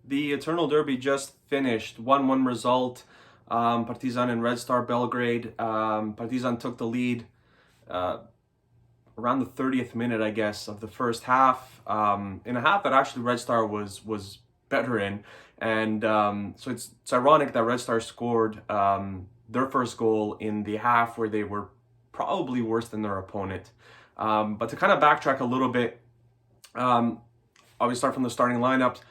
The Eternal Derby just finished, 1-1 result. Partizan and Red Star Belgrade. Partizan took the lead around the 30th minute, I guess, of the first half. In a half that actually Red Star was better in, and so it's ironic that Red Star scored their first goal in the half where they were probably worse than their opponent. But to kind of backtrack a little bit, I'll start from the starting lineups.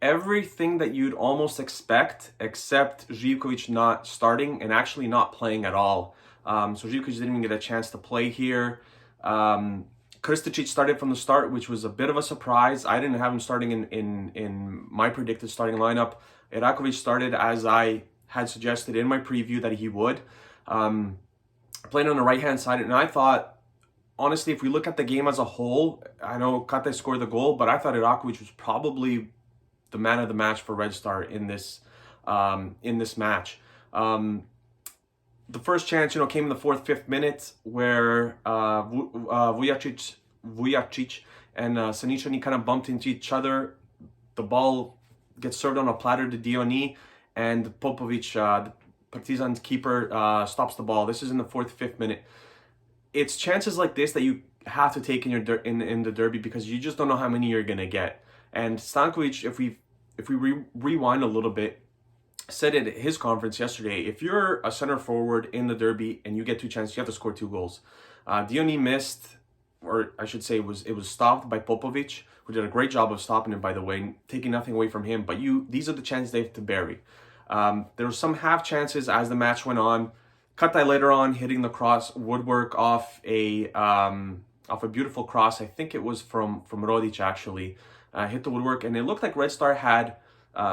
Everything that you'd almost expect, except Živković not starting and actually not playing at all. So Živković didn't even get a chance to play here. Krstičić started from the start, which was a bit of a surprise. I didn't have him starting in my predicted starting lineup. Iraković started as I had suggested in my preview that he would. Playing on the right-hand side, and I thought, honestly, if we look at the game as a whole, I know Kate scored the goal, but I thought Iraković was probably the man of the match for Red Star in this match. The first chance, came in the 4th, 5th minute where Vujacic and Saničani kind of bumped into each other. The ball gets served on a platter to Dioni, and Popovic, the Partizan's keeper, stops the ball. This is in the 4th, 5th minute. It's chances like this that you have to take in the derby, because you just don't know how many you're gonna get. And Stankovic, if we rewind a little bit, said at his conference yesterday, if you're a center forward in the derby and you get 2 chances, you have to score 2 goals. Dioni missed, or I should say it was stopped by Popovic, who did a great job of stopping it, by the way, taking nothing away from him. But these are the chances they have to bury. There were some half chances as the match went on. Katai later on hitting the cross woodwork off a beautiful cross. I think it was from Rodić actually. Hit the woodwork, and it looked like Red Star had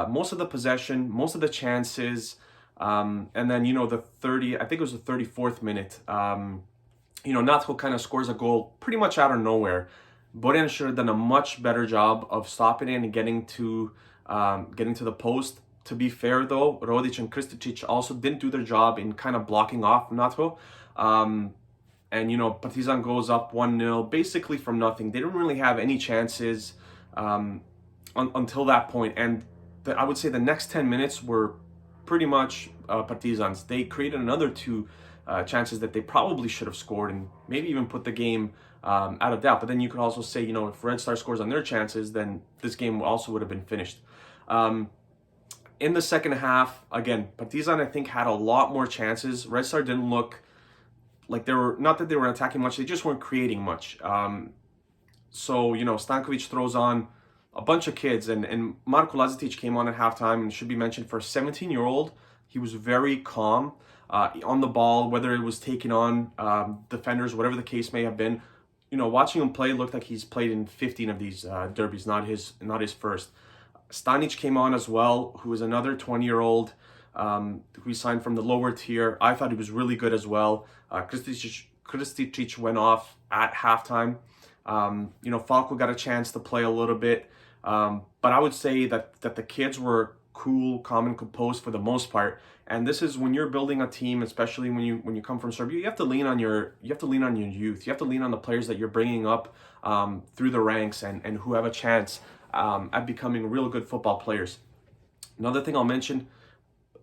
most of the possession, most of the chances, and then I think it was the 34th minute. Natko kind of scores a goal pretty much out of nowhere. Boren should have done a much better job of stopping it and getting to the post. To be fair though, Rodić and Krstičić also didn't do their job in kind of blocking off Natko. And Partizan goes up 1-0 basically from nothing. They didn't really have any chances until that point, and I would say the next 10 minutes were pretty much Partizan's. They created another 2 chances that they probably should have scored and maybe even put the game out of doubt. But then you could also say, if Red Star scores on their chances, then this game also would have been finished. In the second half, again, Partizan, I think, had a lot more chances. Red Star didn't look like they were, not that they were attacking much, they just weren't creating much. So, Stankovic throws on a bunch of kids, and Marko Lazetic came on at halftime, and should be mentioned, for a 17-year-old, he was very calm on the ball, whether it was taking on defenders, whatever the case may have been. Watching him play, looked like he's played in 15 of these derbies, not his first. Stanic came on as well, who is another 20-year-old who signed from the lower tier. I thought he was really good as well. Krstičić went off at halftime. Falco got a chance to play a little bit. But I would say that the kids were cool, calm, and composed for the most part. And this is when you're building a team, especially when you come from Serbia, you have to lean on your youth. You have to lean on the players that you're bringing up through the ranks and who have a chance at becoming real good football players. Another thing I'll mention,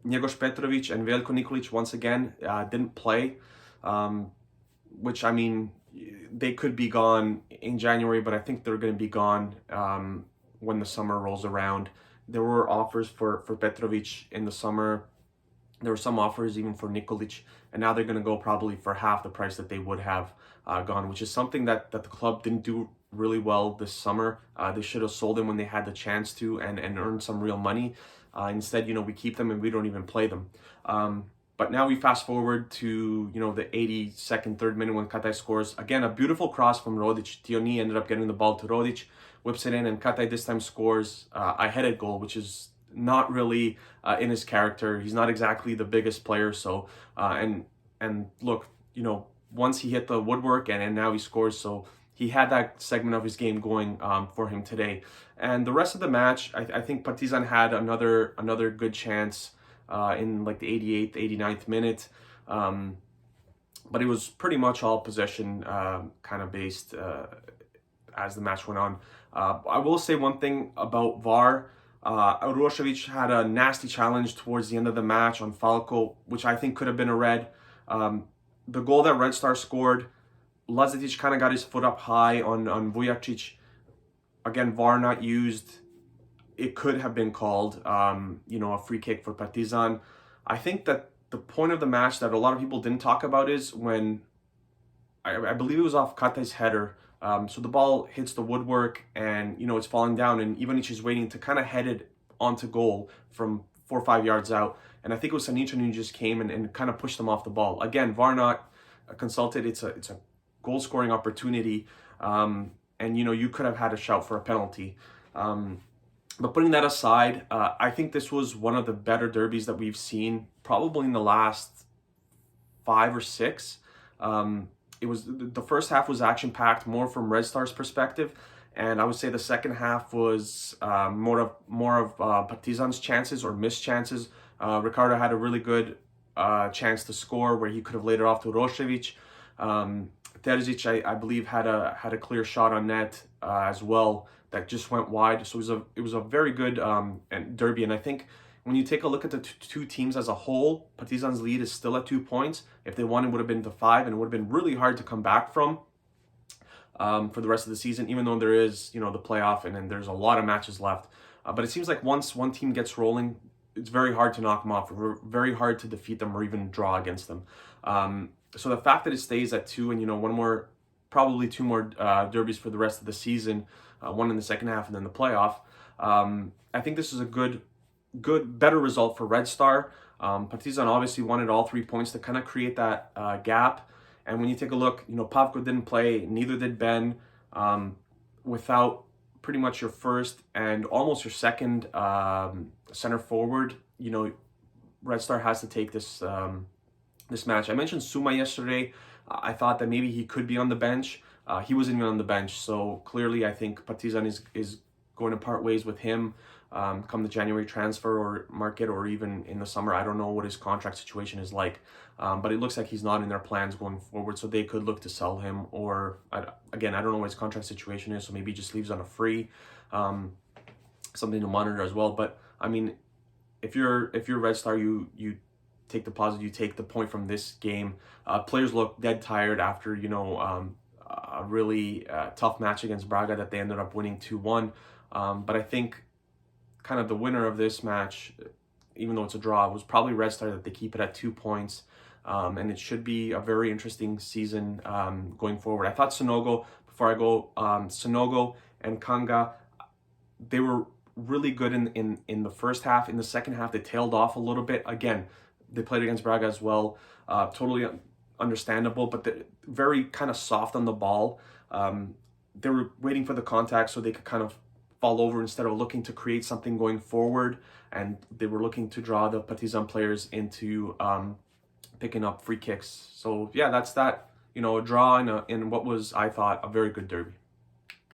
Njegoš Petrović and Veljko Nikolić once again didn't play, which, I mean, they could be gone in January, but I think they're going to be gone when the summer rolls around. There were offers for Petrović in the summer. There were some offers even for Nikolić, and now they're going to go probably for half the price that they would have gone, which is something that the club didn't do really well this summer. They should have sold them when they had the chance to and earned some real money. Instead, we keep them and we don't even play them. But now we fast forward to, the 82nd, 3rd minute when Katai scores. Again, a beautiful cross from Rodić. Dioni ended up getting the ball to Rodić, whips it in, and Katai this time scores a headed goal, which is not really in his character. He's not exactly the biggest player. So, and look, once he hit the woodwork and now he scores. So he had that segment of his game going for him today. And the rest of the match, I think Partizan had another good chance in like the 88th, 89th minute. But it was pretty much all possession kind of based as the match went on. I will say one thing about VAR. Urošević had a nasty challenge towards the end of the match on Falco, which I think could have been a red. The goal that Red Star scored, Lazetic kind of got his foot up high on Vujacic. Again, VAR not used. It could have been called, a free kick for Partizan. I think that the point of the match that a lot of people didn't talk about is when, I believe it was off Kate's header. So the ball hits the woodwork and, it's falling down, and Ivanic is waiting to kind of head it onto goal from 4 or 5 yards out. And I think it was Sanicin who just came and kind of pushed them off the ball. Again, VAR not consulted. It's a goal scoring opportunity. And, you could have had a shout for a penalty. But putting that aside, I think this was one of the better derbies that we've seen probably in the last 5 or 6. It was the first half was action-packed, more from Red Star's perspective, and I would say the second half was more of Partizan's chances or missed chances. Ricardo had a really good chance to score where he could have laid it off to Urošević. Terzic, I believe, had a clear shot on net as well that just went wide. So it was a very good derby, and I think when you take a look at the two teams as a whole, Partizan's lead is still at 2 points. If they won, it would have been to 5, and it would have been really hard to come back from for the rest of the season, even though there is, the playoff and then there's a lot of matches left. But it seems like once one team gets rolling, it's very hard to knock them off, or very hard to defeat them or even draw against them. So the fact that it stays at 2 and, probably 2 more derbies for the rest of the season, one in the second half and then the playoff, I think this is a better result for Red Star. Partizan obviously wanted all 3 points to kind of create that gap. And when you take a look, Pavko didn't play, neither did Ben. Without pretty much your first and almost your second center forward, Red Star has to take this match. I mentioned Suma yesterday. I thought that maybe he could be on the bench. He wasn't even on the bench, so clearly I think Partizan is going to part ways with him come the January transfer or market, or even in the summer. I don't know what his contract situation is like, but it looks like he's not in their plans going forward, so they could look to sell him, or again, I don't know what his contract situation is, so maybe he just leaves on a free. Something to monitor as well. But I mean, if you're Red Star, you take the positive, you take the point from this game. Players look dead tired after a really tough match against Braga that they ended up winning 2-1. But I think kind of the winner of this match, even though it's a draw, was probably Red Star, that they keep it at 2 points. And it should be a very interesting season going forward. I thought Sonogo, before I go, Sonogo and Kanga, they were really good in the first half. In the second half, they tailed off a little bit. Again, they played against Braga as well. Totally understandable, but they're very kind of soft on the ball. They were waiting for the contact so they could kind of fall over instead of looking to create something going forward, and they were looking to draw the Partizan players into picking up free kicks. So yeah, that's that. A draw in what was, I thought, a very good derby.